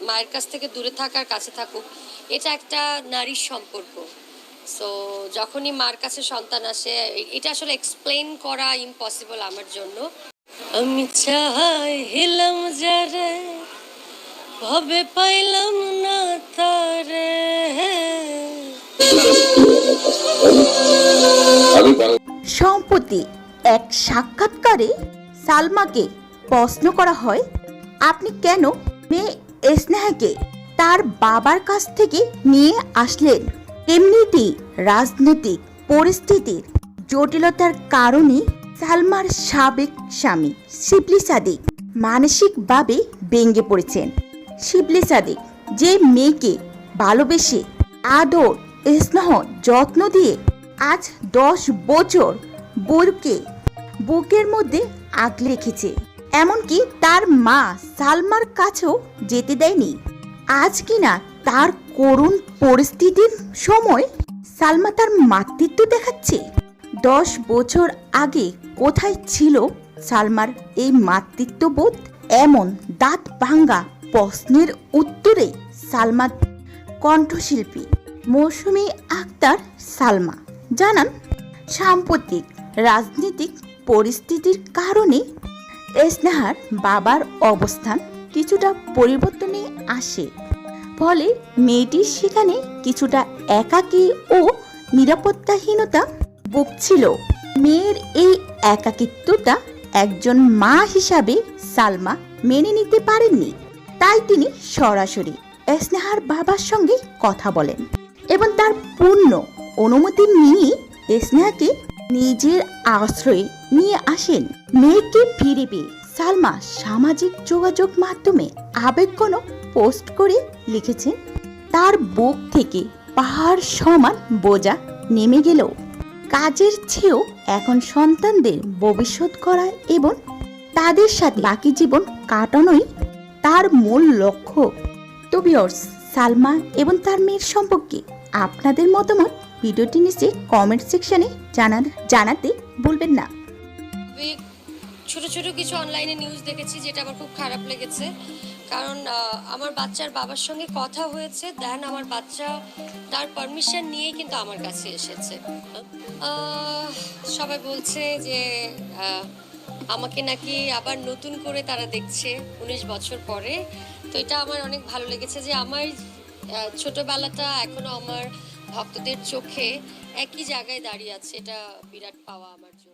মায়ের কাছ থেকে দূরে থাকার কাছে থাকুক, এটা একটা নারীর সম্পর্ক। সো যখনই মার কাছে সন্তান আসে, এটা আসলে এক্সপ্লেন করা ইম্পসিবল আমার জন্য। আমি চাইলাম যারে ভবে পাইলাম না তারে। সম্প্রতি এক সাক্ষাৎকারে সালমাকে প্রশ্ন করা হয়, আপনি কেন মেয়ে স্নেহাকে তার বাবার কাছ থেকে নিয়ে আসলেন? এমনিতেই রাজনৈতিক পরিস্থিতির জটিলতার কারণে সালমার সাবেক স্বামী শিবলি সাদিক মানসিকভাবে ভেঙে পড়েছেন। শিবলি সাদিক যে মেয়েকে ভালোবেসে আদর স্নেহ যত্ন দিয়ে আজ 10 বছর বুকের মধ্যে আগলে রেখেছে, এমনকি তার মা সালমার কাছেও যেতে দেয়নি। আজ কিনা তার করুণ পরিস্থিতির সময় সালমা তার মাতৃত্ব দেখাচ্ছে। 10 বছর আগে কোথায় ছিল সালমার এই মাতৃত্ববোধ? এমন দাঁত ভাঙ্গা প্রশ্নের উত্তরে সালমা কণ্ঠশিল্পী মৌসুমী আক্তার সালমা জানান, সাম্প্রতিক রাজনৈতিক পরিস্থিতির কারণে স্নেহার বাবার অবস্থান কিছুটা পরিবর্তনে আসে, ফলে মেয়েটির সেখানে কিছুটা একাকী ও নিরাপত্তাহীনতা ভুগছিল। মেয়ের এই একাকিত্বটা একজন মা হিসাবে সালমা মেনে নিতে পারেননি, তাই তিনি সরাসরি স্নেহার বাবার সঙ্গে কথা বলেন এবং তার পূর্ণ অনুমতি নিয়ে স্নেহাকে নিজের আশ্রয়ে নিয়ে আসেন। মেয়েকে ফিরে পেয়ে সালমা সামাজিক যোগাযোগ মাধ্যমে আবেগঘন পোস্ট করে লিখেছেন, তার বুক থেকে পাহাড় সমান বোঝা নেমে গেলেও কাজের চেয়েও এখন সন্তানদের ভবিষ্যৎ করা এবং তাদের সাথে বাকি জীবন কাটানোই তার মূল লক্ষ্য। তো ভিউয়ার্স, সালমা এবং তার মেয়ের সম্পর্কে আপনাদের মতামত ভিডিওটি নিচে কমেন্ট সেকশনে জানাতে ভুলবেন না। ছোট ছোট কিছু অনলাইনে নিউজ দেখেছি যেটা আমার খুব খারাপ লেগেছে, কারণ আমার বাচ্চার বাবার সঙ্গে কথা হয়েছে, দেন আমার বাচ্চা তার পারমিশন নিয়েই কিন্তু আমার কাছে এসেছে। সবাই বলছে যে আমাকে নাকি আবার নতুন করে তারা দেখছে 19 বছর পরে। তো এটা আমার অনেক ভালো লেগেছে যে আমার ছোটবেলাটা এখনো আমার ভক্তদের চোখে একই জায়গায় দাঁড়িয়ে আছে, এটা বিরাট পাওয়া আমার জন্য।